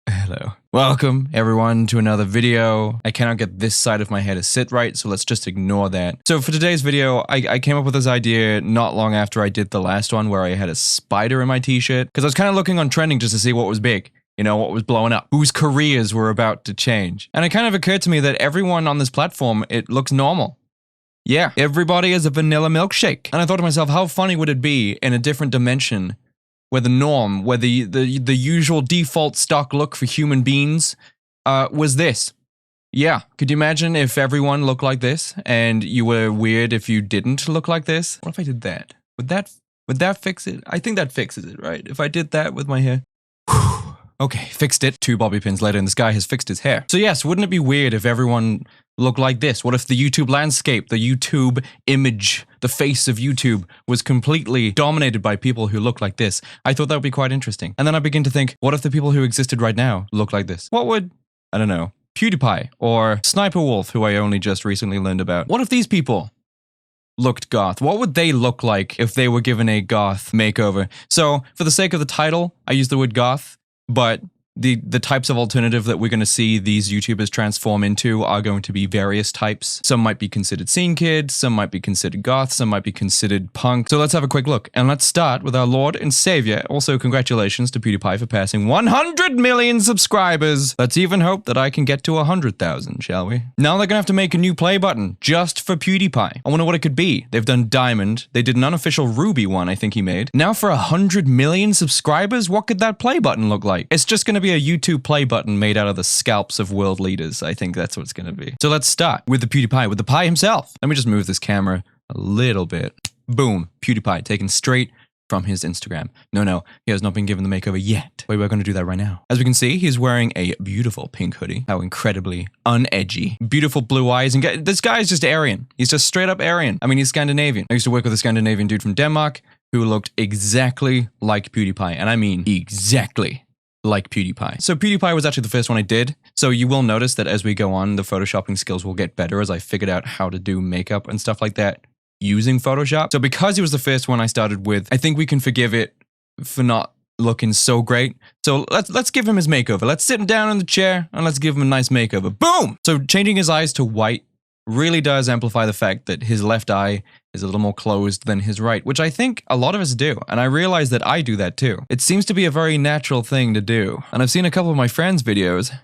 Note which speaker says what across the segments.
Speaker 1: Hello. Welcome, everyone, to another video. I cannot get this side of my head to sit right, so let's just ignore that. So for today's video, I came up with this idea not long after I did the last one where I had a spider in my t-shirt, because I was kind of looking on trending just to see what was big. You know, what was blowing up, whose careers were about to change. And it kind of occurred to me that everyone on this platform, it looks normal. Yeah, everybody is a vanilla milkshake. And I thought to myself, how funny would it be in a different dimension where the norm, where the usual default stock look for human beings was this. Yeah, could you imagine if everyone looked like this and you were weird if you didn't look like this? What if I did that? Would that fix it? I think that fixes it, right? If I did that with my hair. Okay, fixed it. 2 bobby pins later and this guy has fixed his hair. So yes, wouldn't it be weird if everyone looked like this? What if the YouTube landscape, the YouTube image, the face of YouTube was completely dominated by people who look like this? I thought that would be quite interesting. And then I begin to think, what if the people who existed right now look like this? What would, I don't know, PewDiePie or Sniper Wolf, who I only just recently learned about. What if these people looked goth? What would they look like if they were given a goth makeover? So for the sake of the title, I use the word goth. But the types of alternative that we're going to see these YouTubers transform into are going to be various types. Some might be considered scene kids, some might be considered goth, some might be considered punk. So let's have a quick look. And let's start with our Lord and Savior. Also, congratulations to PewDiePie for passing 100 million subscribers. Let's even hope that I can get to 100,000, shall we? Now they're going to have to make a new play button just for PewDiePie. I wonder what it could be. They've done Diamond. They did an unofficial Ruby one, I think he made. Now for 100 million subscribers, what could that play button look like? It's just going to be a YouTube play button made out of the scalps of world leaders. I think that's what it's going to be. So let's start with the PewDiePie, with the pie himself. Let me just move this camera a little bit. Boom, PewDiePie taken straight from his Instagram. No, he has not been given the makeover yet. Wait, we're going to do that right now. As we can see, he's wearing a beautiful pink hoodie. How incredibly unedgy. Beautiful blue eyes. And this guy is just Aryan. He's just straight up Aryan. I mean, he's Scandinavian. I used to work with a Scandinavian dude from Denmark who looked exactly like PewDiePie. And I mean exactly like PewDiePie. So PewDiePie was actually the first one I did. So you will notice that as we go on, the photoshopping skills will get better as I figured out how to do makeup and stuff like that using Photoshop. So because he was the first one I started with, I think we can forgive it for not looking so great. So let's give him his makeover. Let's sit him down in the chair and let's give him a nice makeover. Boom! So changing his eyes to white really does amplify the fact that his left eye is a little more closed than his right, which I think a lot of us do. And I realize that I do that too. It seems to be a very natural thing to do. And I've seen a couple of my friends' videos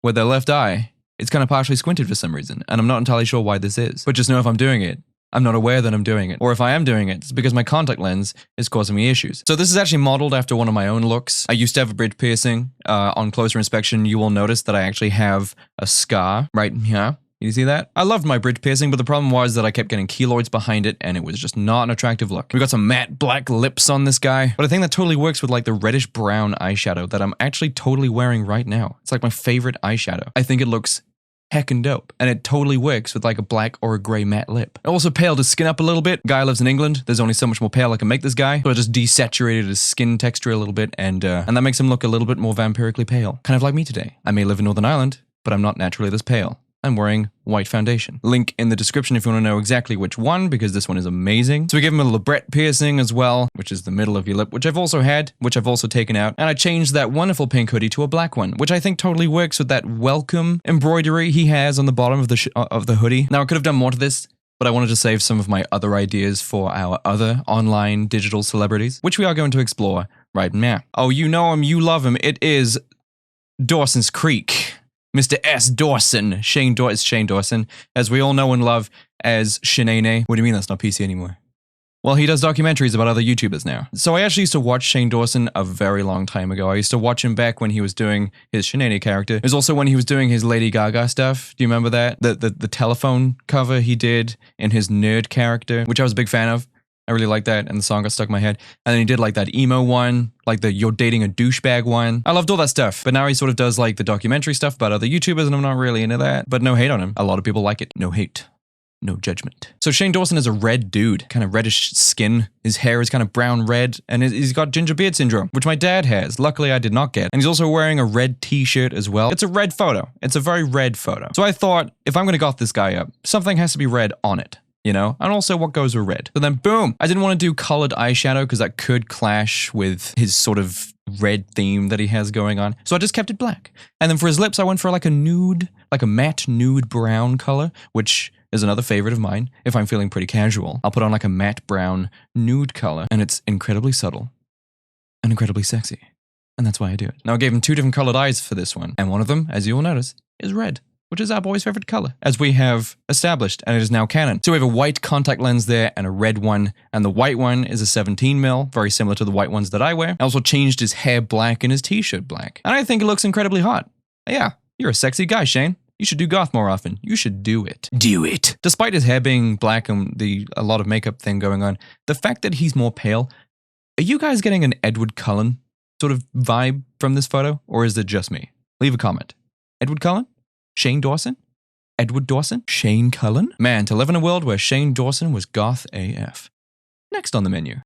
Speaker 1: where their left eye is kind of partially squinted for some reason. And I'm not entirely sure why this is. But just know if I'm doing it, I'm not aware that I'm doing it. Or if I am doing it, it's because my contact lens is causing me issues. So this is actually modeled after one of my own looks. I used to have a bridge piercing. On closer inspection, you will notice that I actually have a scar right here. You see that? I loved my bridge piercing, but the problem was that I kept getting keloids behind it and it was just not an attractive look. We got some matte black lips on this guy, but I think that totally works with like the reddish brown eyeshadow that I'm actually totally wearing right now. It's like my favorite eyeshadow. I think it looks heckin' dope. And it totally works with like a black or a gray matte lip. I also paled his skin up a little bit. Guy lives in England. There's only so much more pale I can make this guy. So I just desaturated his skin texture a little bit and that makes him look a little bit more vampirically pale. Kind of like me today. I may live in Northern Ireland, but I'm not naturally this pale. I'm wearing white foundation. Link in the description if you want to know exactly which one, because this one is amazing. So we give him a labret piercing as well, which is the middle of your lip, which I've also had, which I've also taken out. And I changed that wonderful pink hoodie to a black one, which I think totally works with that welcome embroidery he has on the bottom of the hoodie. Now I could have done more to this, but I wanted to save some of my other ideas for our other online digital celebrities, which we are going to explore right now. Oh, you know him, you love him. It is Dawson's Creek. Mr. S. Dawson. Shane Dawson, as we all know and love as Shenane. What do you mean that's not PC anymore? Well, he does documentaries about other YouTubers now. So I actually used to watch Shane Dawson a very long time ago. I used to watch him back when he was doing his Shenane character. It was also when he was doing his Lady Gaga stuff. Do you remember that? The telephone cover he did in his nerd character, which I was a big fan of. I really liked that, and the song got stuck in my head. And then he did like that emo one, like the you're dating a douchebag one. I loved all that stuff, but now he sort of does like the documentary stuff about other YouTubers, and I'm not really into that. But no hate on him. A lot of people like it. No hate. No judgment. So Shane Dawson is a red dude, kind of reddish skin. His hair is kind of brown red, and he's got ginger beard syndrome, which my dad has. Luckily, I did not get. And he's also wearing a red t-shirt as well. It's a red photo. It's a very red photo. So I thought, if I'm going to goth this guy up, something has to be red on it. you know, and also what goes with red. So then boom, I didn't want to do colored eyeshadow because that could clash with his sort of red theme that he has going on. So I just kept it black. And then for his lips, I went for like a nude, like a matte nude brown color, which is another favorite of mine. If I'm feeling pretty casual, I'll put on like a matte brown nude color, and it's incredibly subtle and incredibly sexy. And that's why I do it. Now I gave him 2 different colored eyes for this one. And one of them, as you will notice, is red, which is our boy's favorite color, as we have established, and it is now canon. So we have a white contact lens there and a red one, and the white one is a 17mm, very similar to the white ones that I wear. I also changed his hair black and his t-shirt black. And I think it looks incredibly hot. Yeah, you're a sexy guy, Shane. You should do goth more often. You should do it. Do it. Despite his hair being black and a lot of makeup thing going on, the fact that he's more pale, are you guys getting an Edward Cullen sort of vibe from this photo, or is it just me? Leave a comment. Edward Cullen? Shane Dawson? Edward Dawson? Shane Cullen? Man, to live in a world where Shane Dawson was goth AF. Next on the menu.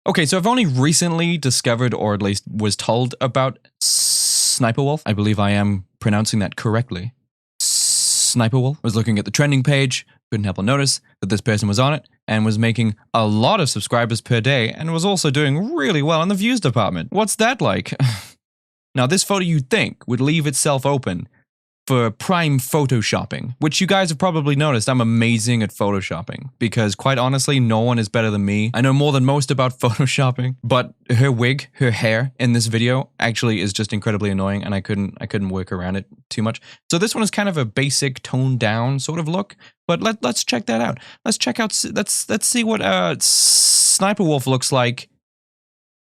Speaker 1: Okay, so I've only recently discovered, or at least was told about Sniper Wolf. I believe I am pronouncing that correctly. Sniper Wolf. I was looking at the trending page, couldn't help but notice that this person was on it and was making a lot of subscribers per day and was also doing really well in the views department. What's that like? Now, this photo you'd think would leave itself open for prime photoshopping, which you guys have probably noticed I'm amazing at photoshopping because quite honestly, no one is better than me. I know more than most about photoshopping, but her wig, her hair in this video actually is just incredibly annoying and I couldn't work around it too much. So this one is kind of a basic toned down sort of look, but let's check that out. Let's see what Sniper Wolf looks like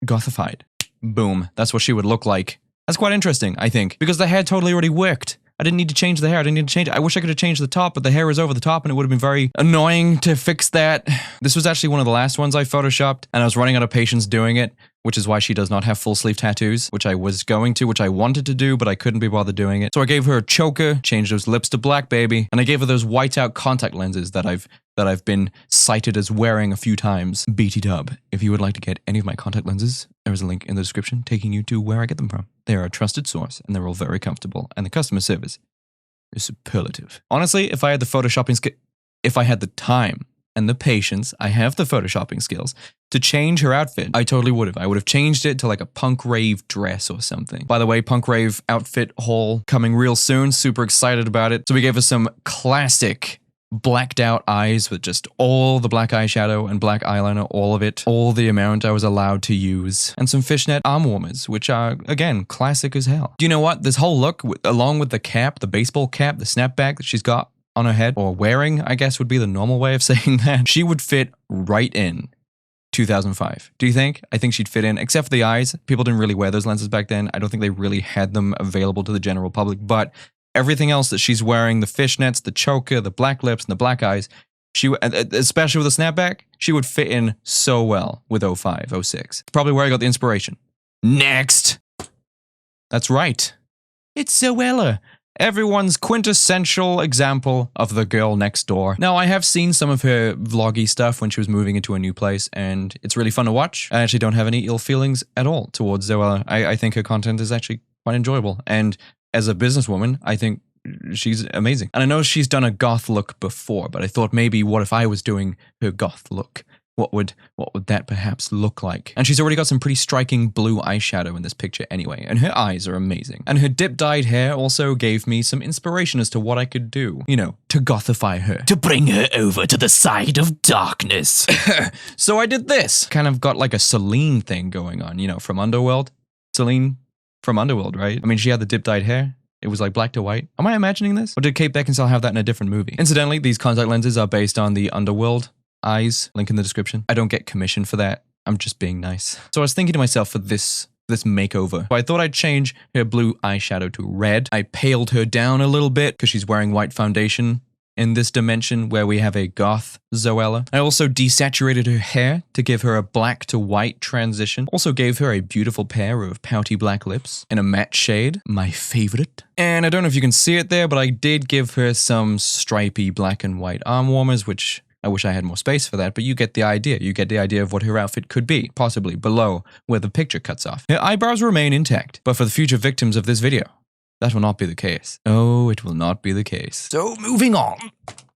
Speaker 1: gothified. Boom, that's what she would look like. That's quite interesting, I think, because the hair totally already worked. I didn't need to change the hair. I didn't need to change it. I wish I could have changed the top, but the hair is over the top and it would have been very annoying to fix that. This was actually one of the last ones I photoshopped and I was running out of patience doing it, which is why she does not have full sleeve tattoos, which I was going to, which I wanted to do, but I couldn't be bothered doing it. So I gave her a choker, changed those lips to black, baby, and I gave her those whiteout contact lenses that I've been cited as wearing a few times. BT dub. If you would like to get any of my contact lenses, there is a link in the description taking you to where I get them from. They are a trusted source and they're all very comfortable and the customer service is superlative. Honestly, if I had the photoshopping if I had the time and the patience, I have the photoshopping skills to change her outfit, I totally would have. I would have changed it to like a punk rave dress or something. By the way, punk rave outfit haul coming real soon. Super excited about it. So we gave her some classic blacked out eyes with just all the black eyeshadow and black eyeliner, all of it, all the amount I was allowed to use, and some fishnet arm warmers, which are, again, classic as hell. Do you know what? This whole look, along with the cap, the baseball cap, the snapback that she's got on her head, or wearing, I guess would be the normal way of saying that, she would fit right in 2005. Do you think? I think she'd fit in, except for the eyes. People didn't really wear those lenses back then. I don't think they really had them available to the general public, but everything else that she's wearing, the fishnets, the choker, the black lips, and the black eyes, especially with the snapback, she would fit in so well with 05, 06. Probably where I got the inspiration. Next! That's right. It's Zoella, everyone's quintessential example of the girl next door. Now, I have seen some of her vloggy stuff when she was moving into a new place, and it's really fun to watch. I actually don't have any ill feelings at all towards Zoella. I think her content is actually quite enjoyable, and as a businesswoman, I think she's amazing. And I know she's done a goth look before, but I thought maybe what if I was doing her goth look? What would that perhaps look like? And she's already got some pretty striking blue eyeshadow in this picture anyway, and her eyes are amazing. And her dip-dyed hair also gave me some inspiration as to what I could do, you know, to gothify her. To bring her over to the side of darkness. So I did this. Kind of got like a Celine thing going on, you know, from Underworld. Celine from Underworld, right? I mean, she had the dip-dyed hair. It was like black to white. Am I imagining this? Or did Kate Beckinsale have that in a different movie? Incidentally, these contact lenses are based on the Underworld eyes. Link in the description. I don't get commission for that. I'm just being nice. So I was thinking to myself for this makeover. So I thought I'd change her blue eyeshadow to red. I paled her down a little bit because she's wearing white foundation in this dimension where we have a goth Zoella. I also desaturated her hair to give her a black to white transition. Also gave her a beautiful pair of pouty black lips in a matte shade, my favorite. And I don't know if you can see it there, but I did give her some stripy black and white arm warmers, which I wish I had more space for that, but you get the idea. You get the idea of what her outfit could be, possibly below where the picture cuts off. Her eyebrows remain intact, but for the future victims of this video, that will not be the case. Oh, it will not be the case. So moving on.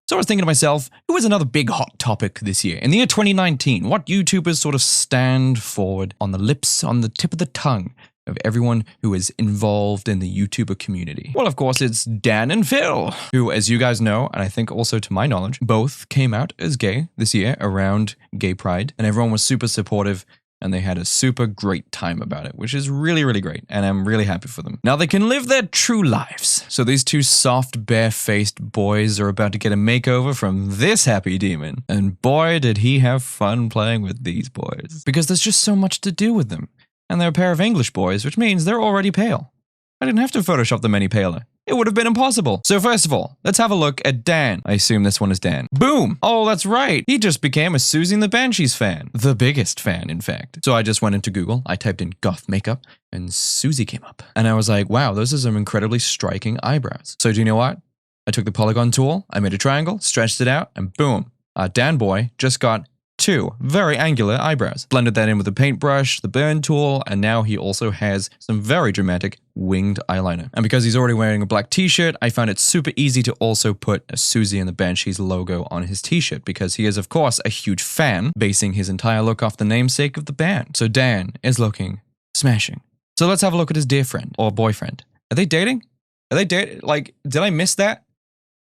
Speaker 1: So I was thinking to myself, who is another big hot topic this year? In the year 2019, what YouTubers sort of stand forward on the lips, on the tip of the tongue of everyone who is involved in the YouTuber community? Well, of course, it's Dan and Phil, who, as you guys know, and I think also to my knowledge, both came out as gay this year around Gay Pride, and everyone was super supportive, and they had a super great time about it, which is really, really great, and I'm really happy for them. Now they can live their true lives. So these two soft, bare-faced boys are about to get a makeover from this happy demon, and boy did he have fun playing with these boys. Because there's just so much to do with them. And they're a pair of English boys, which means they're already pale. I didn't have to Photoshop them any paler. It would have been impossible. So first of all, let's have a look at Dan. I assume this one is Dan. Boom! Oh, that's right. He just became a Susie and the Banshees fan. The biggest fan, in fact. So I just went into Google, I typed in goth makeup, and Susie came up. And I was like, wow, those are some incredibly striking eyebrows. So do you know what? I took the polygon tool, I made a triangle, stretched it out, and boom. Our Dan boy just got two very angular eyebrows. Blended that in with the paintbrush, the burn tool, and now he also has some very dramatic winged eyeliner. And because he's already wearing a black t-shirt, I found it super easy to also put a Susie and the Banshees logo on his t-shirt because he is, of course, a huge fan, basing his entire look off the namesake of the band. So Dan is looking smashing. So let's have a look at his dear friend or boyfriend. Are they dating? Are they dating? Like, did I miss that?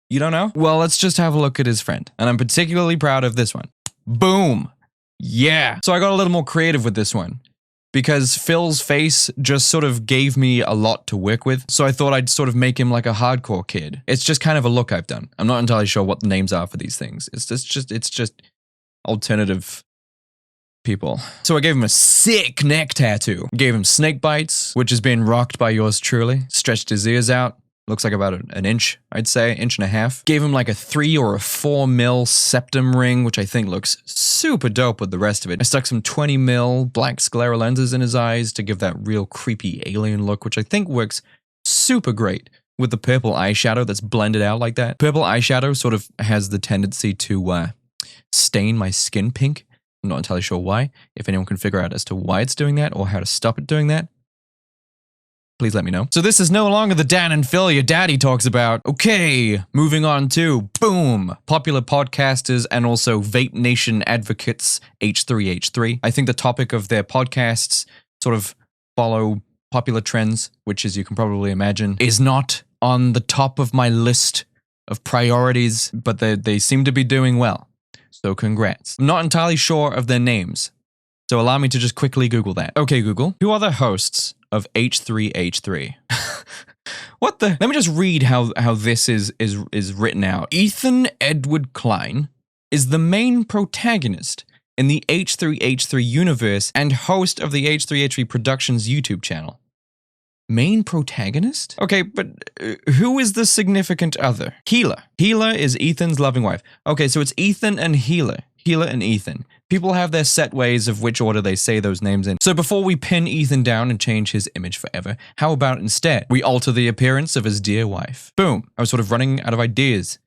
Speaker 1: You don't know? Well, let's just have a look at his friend. And I'm particularly proud of this one. Boom. Yeah. So I got a little more creative with this one because Phil's face just sort of gave me a lot to work with. So I thought I'd sort of make him like a hardcore kid. It's just kind of a look I've done. I'm not entirely sure what the names are for these things. It's just alternative people. So I gave him a sick neck tattoo. Gave him snake bites, which has been rocked by yours truly. Stretched his ears out. Looks like about an inch, I'd say, inch and a half. Gave him like a 3 or a 4 mil septum ring, which I think looks super dope with the rest of it. I stuck some 20 mil black sclera lenses in his eyes to give that real creepy alien look, which I think works super great with the purple eyeshadow that's blended out like that. Purple eyeshadow sort of has the tendency to stain my skin pink. I'm not entirely sure why. If anyone can figure out as to why it's doing that or how to stop it doing that, please let me know. So this is no longer the Dan and Phil your daddy talks about. Okay, moving on to, boom, popular podcasters and also Vape Nation advocates H3H3. I think the topic of their podcasts sort of follow popular trends, which as you can probably imagine, is not on the top of my list of priorities, but they seem to be doing well. So congrats. I'm not entirely sure of their names, so allow me to just quickly Google that. Okay, Google, who are the hosts of H3H3? What the? Let me just read how this is written out. Ethan Edward Klein is the main protagonist in the H3H3 universe and host of the H3H3 Productions YouTube channel. Main protagonist? Okay, but who is the significant other? Gila. Gila is Ethan's loving wife. Okay, so it's Ethan and Gila. Gila and Ethan. People have their set ways of which order they say those names in. So before we pin Ethan down and change his image forever, how about instead we alter the appearance of his dear wife? Boom. I was sort of running out of ideas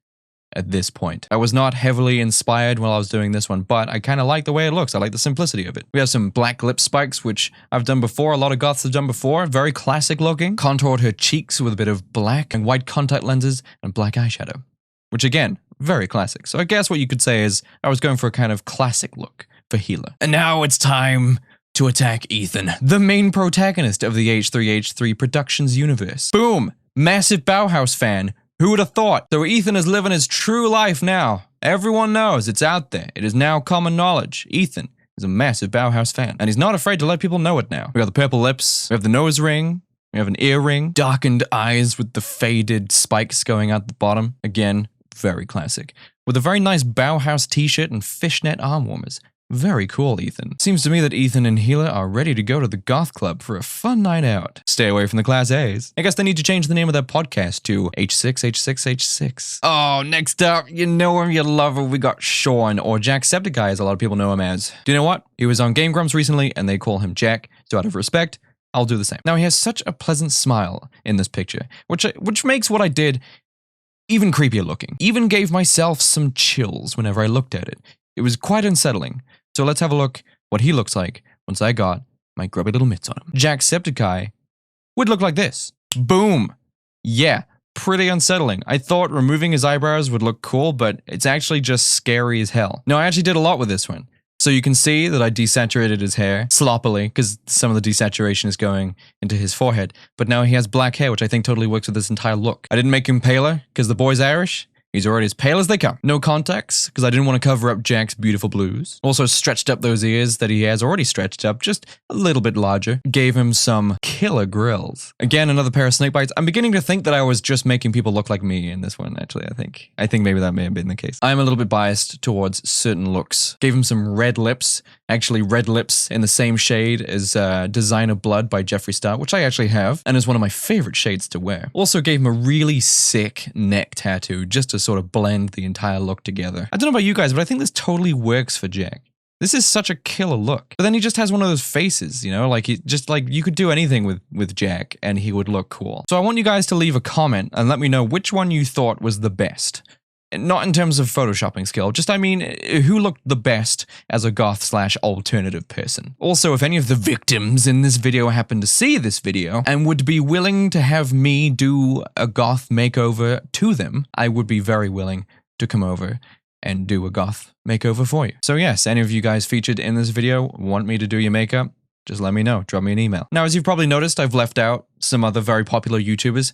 Speaker 1: at this point. I was not heavily inspired while I was doing this one, but I kind of like the way it looks. I like the simplicity of it. We have some black lip spikes, which I've done before. A lot of goths have done before. Very classic looking. Contoured her cheeks with a bit of black and white contact lenses and black eyeshadow, which again, very classic. So I guess what you could say is I was going for a kind of classic look for Gila. And now it's time to attack Ethan, the main protagonist of the H3H3 Productions universe. Boom! Massive Bauhaus fan. Who would have thought? So Ethan is living his true life now. Everyone knows it's out there. It is now common knowledge. Ethan is a massive Bauhaus fan, and he's not afraid to let people know it now. We got the purple lips, we have the nose ring, we have an earring, darkened eyes with the faded spikes going out the bottom. Again, very classic. With a very nice Bauhaus t-shirt and fishnet arm warmers. Very cool, Ethan. Seems to me that Ethan and Gila are ready to go to the goth club for a fun night out. Stay away from the class A's. I guess they need to change the name of their podcast to H6H6H6. Oh, next up, you know him, you love him. We got Sean, or Jacksepticeye as a lot of people know him as. Do you know what? He was on Game Grumps recently and they call him Jack, so out of respect, I'll do the same. Now he has such a pleasant smile in this picture, which makes what I did even creepier looking. Even gave myself some chills whenever I looked at it. It was quite unsettling. So let's have a look what he looks like once I got my grubby little mitts on him. Jacksepticeye would look like this. Boom. Yeah, pretty unsettling. I thought removing his eyebrows would look cool, but it's actually just scary as hell. Now, I actually did a lot with this one. So you can see that I desaturated his hair sloppily because some of the desaturation is going into his forehead. But now he has black hair, which I think totally works with this entire look. I didn't make him paler because the boy's Irish. He's already as pale as they come. No contacts, because I didn't want to cover up Jack's beautiful blues. Also stretched up those ears that he has already stretched up, just a little bit larger. Gave him some killer grills. Again, another pair of snake bites. I'm beginning to think that I was just making people look like me in this one, actually, I think maybe that may have been the case. I'm a little bit biased towards certain looks. Gave him some red lips. Actually, red lips in the same shade as Designer Blood by Jeffree Star, which I actually have, and is one of my favorite shades to wear. Also gave him a really sick neck tattoo, just to sort of blend the entire look together. I don't know about you guys, but I think this totally works for Jack. This is such a killer look. But then he just has one of those faces, you know, like you could do anything with Jack and he would look cool. So I want you guys to leave a comment and let me know which one you thought was the best. Not in terms of photoshopping skill, just I mean, who looked the best as a goth/alternative person? Also, if any of the victims in this video happen to see this video and would be willing to have me do a goth makeover to them, I would be very willing to come over and do a goth makeover for you. So yes, any of you guys featured in this video want me to do your makeup, just let me know, drop me an email. Now, as you've probably noticed, I've left out some other very popular YouTubers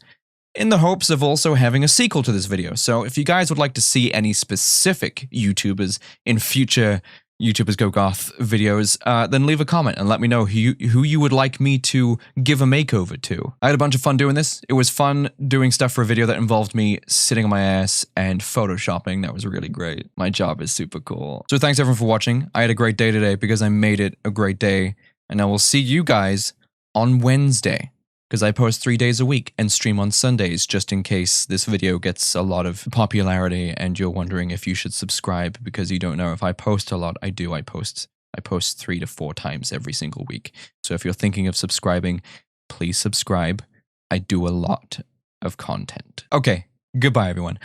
Speaker 1: in the hopes of also having a sequel to this video. So if you guys would like to see any specific YouTubers in future YouTubers Go Goth videos, then leave a comment and let me know who you would like me to give a makeover to. I had a bunch of fun doing this. It was fun doing stuff for a video that involved me sitting on my ass and photoshopping. That was really great. My job is super cool. So thanks everyone for watching. I had a great day today because I made it a great day, and I will see you guys on Wednesday, because I post 3 days a week and stream on Sundays, just in case this video gets a lot of popularity and you're wondering if you should subscribe because you don't know if I post a lot. I do. I post 3 to 4 times every single week. So if you're thinking of subscribing, please subscribe. I do a lot of content. Okay, goodbye everyone.